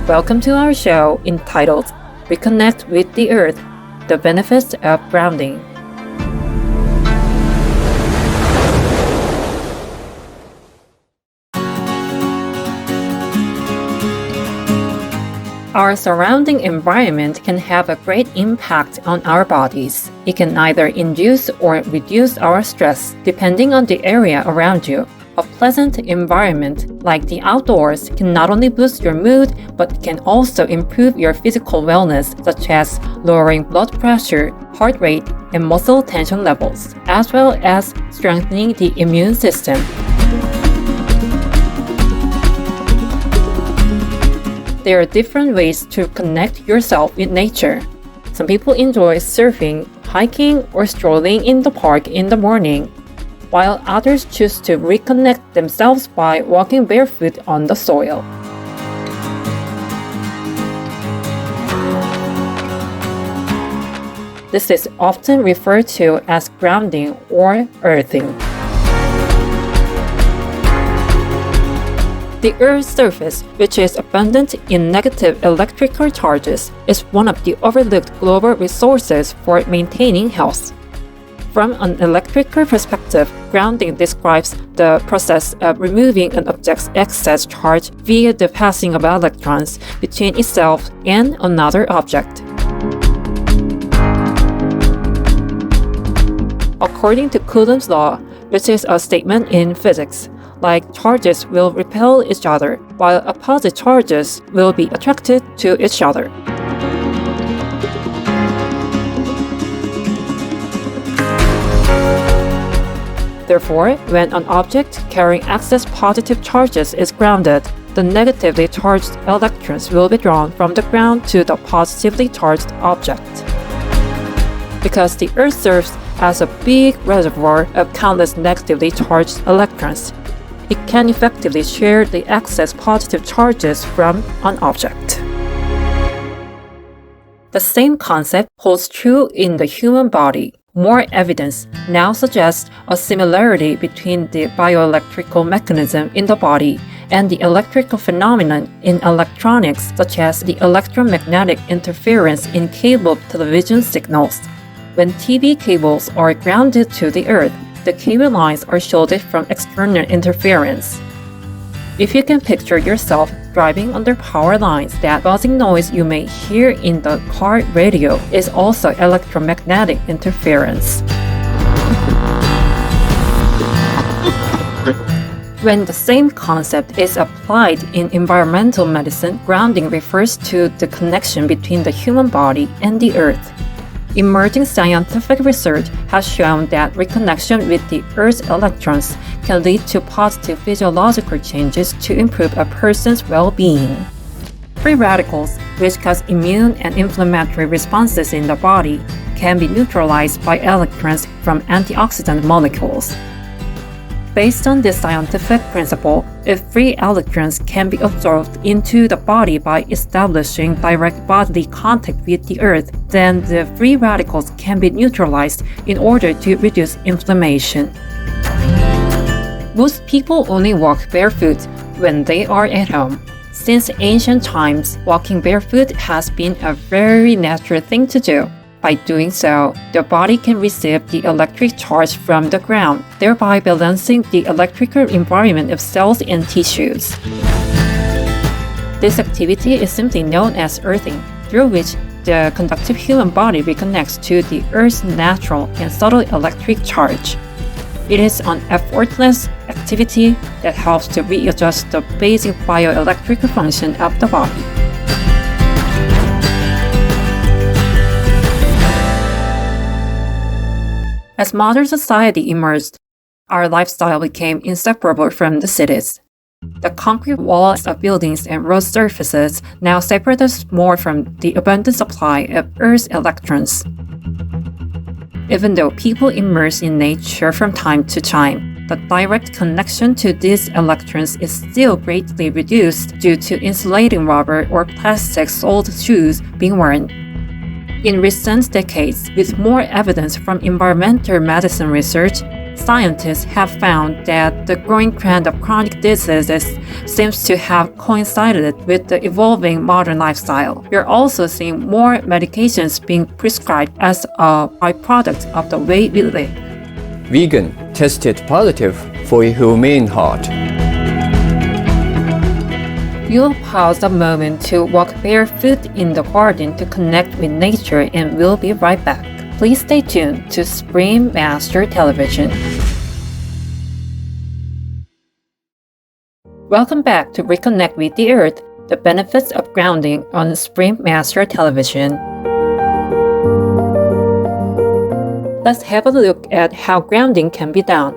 Welcome to our show entitled Reconnect with the Earth, the Benefits of Grounding. Our surrounding environment can have a great impact on our bodies. It can either induce or reduce our stress depending on the area around you. A pleasant environment like the outdoors can not only boost your mood but can also improve your physical wellness, such as lowering blood pressure, heart rate, and muscle tension levels, as well as strengthening the immune system. There are different ways to connect yourself with nature. Some people enjoy surfing, hiking, or strolling in the park in the morning, while others choose to reconnect themselves by walking barefoot on the soil. This is often referred to as grounding or earthing. The Earth's surface, which is abundant in negative electrical charges, is one of the overlooked global resources for maintaining health. From an electrical perspective, grounding describes the process of removing an object's excess charge via the passing of electrons between itself and another object. According to Coulomb's law, which is a statement in physics, like charges will repel each other, while opposite charges will be attracted to each other. Therefore, when an object carrying excess positive charges is grounded, the negatively charged electrons will be drawn from the ground to the positively charged object. Because the Earth serves as a big reservoir of countless negatively charged electrons, it can effectively share the excess positive charges from an object. The same concept holds true in the human body. More evidence now suggests a similarity between the bioelectrical mechanism in the body and the electrical phenomenon in electronics, such as the electromagnetic interference in cable television signals. When TV cables are grounded to the earth, the cable lines are shielded from external interference. If you can picture yourself driving under power lines, that buzzing noise you may hear in the car radio is also electromagnetic interference. When the same concept is applied in environmental medicine, grounding refers to the connection between the human body and the earth. Emerging scientific research has shown that reconnection with the Earth's electrons can lead to positive physiological changes to improve a person's well-being. Free radicals, which cause immune and inflammatory responses in the body, can be neutralized by electrons from antioxidant molecules. Based on this scientific principle, if free electrons can be absorbed into the body by establishing direct bodily contact with the earth, then the free radicals can be neutralized in order to reduce inflammation. Most people only walk barefoot when they are at home. Since ancient times, walking barefoot has been a very natural thing to do. By doing so, the body can receive the electric charge from the ground, thereby balancing the electrical environment of cells and tissues. This activity is simply known as earthing, through which the conductive human body reconnects to the Earth's natural and subtle electric charge. It is an effortless activity that helps to readjust the basic bioelectrical function of the body. As modern society emerged, our lifestyle became inseparable from the cities. The concrete walls of buildings and road surfaces now separate us more from the abundant supply of Earth's electrons. Even though people immerse in nature from time to time, the direct connection to these electrons is still greatly reduced due to insulating rubber or plastic-soled shoes being worn. In recent decades, with more evidence from environmental medicine research, Scientists have found that the growing trend of chronic diseases seems to have coincided with the evolving modern lifestyle. We are also seeing more medications being prescribed as a byproduct of the way we live. Vegan tested positive for a humane heart. You'll pause a moment to walk barefoot in the garden to connect with nature, and we'll be right back. Please stay tuned to Spring Master Television. Welcome back to Reconnect with the Earth, the benefits of grounding on Spring Master Television. Let's have a look at how grounding can be done.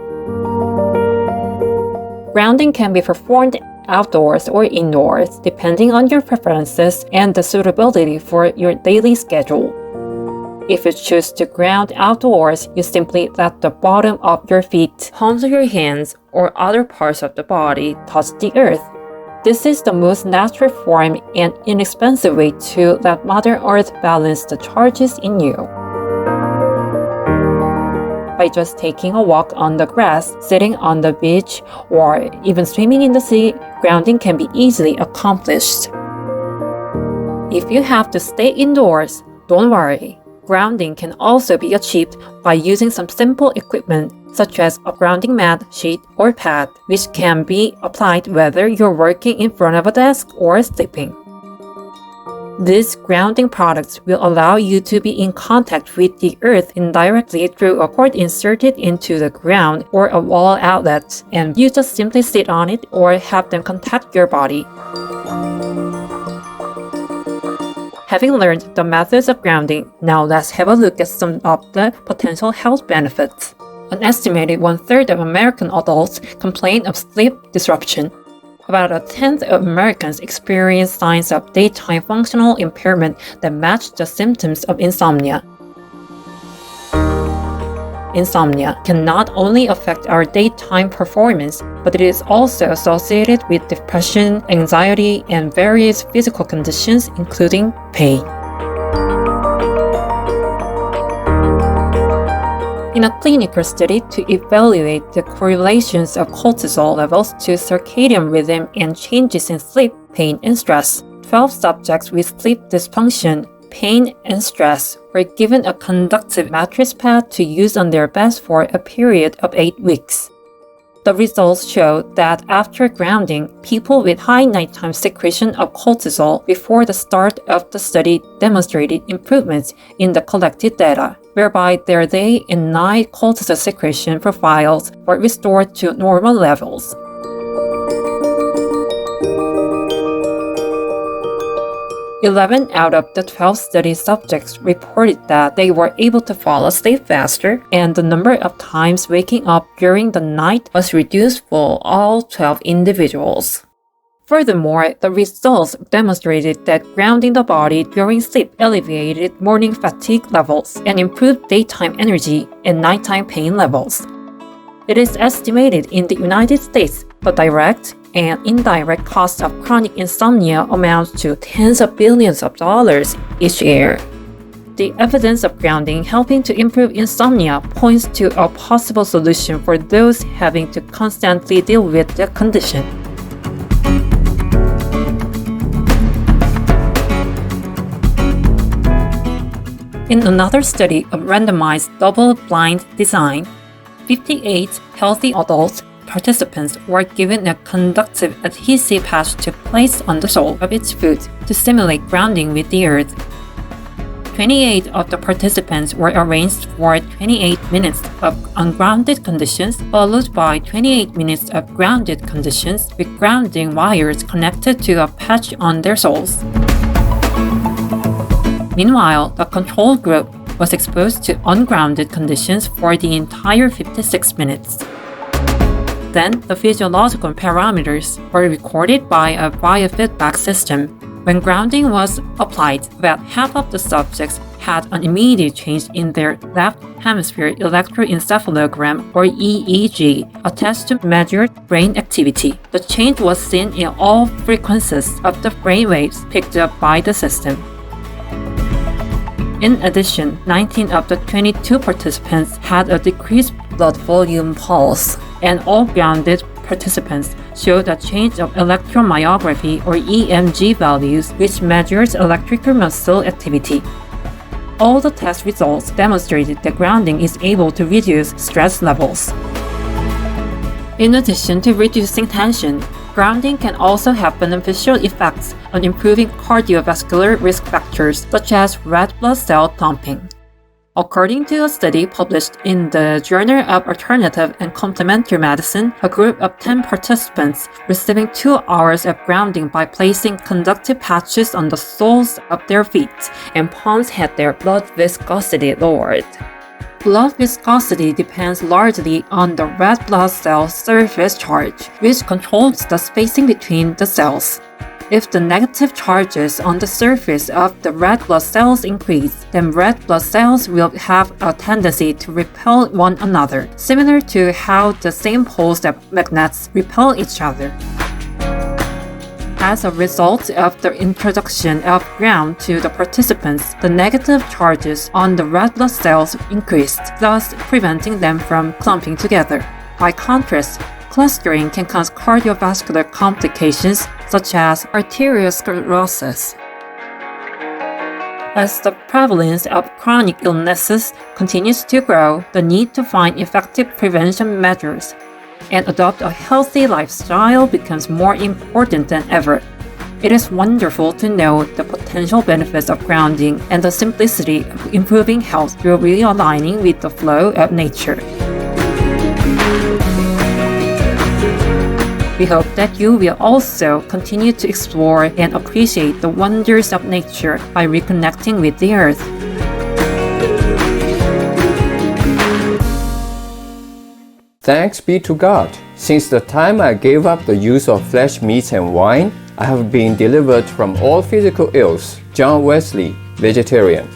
Grounding can be performed outdoors or indoors, depending on your preferences and the suitability for your daily schedule. If you choose to ground outdoors, you simply let the bottom of your feet, palms of your hands, or other parts of the body touch the earth. This is the most natural form and inexpensive way to let Mother Earth balance the charges in you. By just taking a walk on the grass, sitting on the beach, or even swimming in the sea, grounding can be easily accomplished. If you have to stay indoors, don't worry. Grounding can also be achieved by using some simple equipment such as a grounding mat, sheet, or pad, which can be applied whether you're working in front of a desk or sleeping. These grounding products will allow you to be in contact with the earth indirectly through a cord inserted into the ground or a wall outlet, and you just simply sit on it or have them contact your body. Having learned the methods of grounding, now let's have a look at some of the potential health benefits. An estimated 1/3 of American adults complain of sleep disruption. About 1/10 of Americans experience signs of daytime functional impairment that match the symptoms of insomnia. Insomnia can not only affect our daytime performance, but it is also associated with depression, anxiety, and various physical conditions, including pain. In a clinical study to evaluate the correlations of cortisol levels to circadian rhythm and changes in sleep, pain, and stress, 12 subjects with sleep dysfunction, pain, and stress were given a conductive mattress pad to use on their beds for a period of 8 weeks. The results showed that after grounding, people with high nighttime secretion of cortisol before the start of the study demonstrated improvements in the collected data, whereby their day and night cortisol secretion profiles were restored to normal levels. Eleven out of the 12 study subjects reported that they were able to fall asleep faster, and the number of times waking up during the night was reduced for all 12 individuals. Furthermore, the results demonstrated that grounding the body during sleep alleviated morning fatigue levels and improved daytime energy and nighttime pain levels. It is estimated in the United States the direct and indirect cost of chronic insomnia amounts to tens of billions of dollars each year. The evidence of grounding helping to improve insomnia points to a possible solution for those having to constantly deal with the condition. In another study of randomized double-blind design, 58 healthy adults participants were given a conductive adhesive patch to place on the sole of its foot to simulate grounding with the earth. 28 of the participants were arranged for 28 minutes of ungrounded conditions, followed by 28 minutes of grounded conditions with grounding wires connected to a patch on their soles. Meanwhile, the control group was exposed to ungrounded conditions for the entire 56 minutes. Then, the physiological parameters were recorded by a biofeedback system. When grounding was applied, about half of the subjects had an immediate change in their left hemisphere electroencephalogram, or EEG, a test to measure brain activity. The change was seen in all frequencies of the brain waves picked up by the system. In addition, 19 of the 22 participants had a decreased blood volume pulse, and all grounded participants showed a change of electromyography or EMG values, which measures electrical muscle activity. All the test results demonstrated that grounding is able to reduce stress levels. In addition to reducing tension, grounding can also have beneficial effects on improving cardiovascular risk factors such as red blood cell pumping. According to a study published in the Journal of Alternative and Complementary Medicine, a group of 10 participants receiving 2 hours of grounding by placing conductive patches on the soles of their feet and palms had their blood viscosity lowered. Blood viscosity depends largely on the red blood cell surface charge, which controls the spacing between the cells. If the negative charges on the surface of the red blood cells increase, then red blood cells will have a tendency to repel one another, similar to how the same poles of magnets repel each other. As a result of the introduction of ground to the participants, the negative charges on the red blood cells increased, thus preventing them from clumping together. By contrast, clustering can cause cardiovascular complications such as arteriosclerosis. As the prevalence of chronic illnesses continues to grow, the need to find effective prevention measures and adopt a healthy lifestyle becomes more important than ever. It is wonderful to know the potential benefits of grounding and the simplicity of improving health through realigning with the flow of nature. We hope that you will also continue to explore and appreciate the wonders of nature by reconnecting with the earth. Thanks be to God. Since the time I gave up the use of flesh meats and wine, I have been delivered from all physical ills. John Wesley, vegetarian.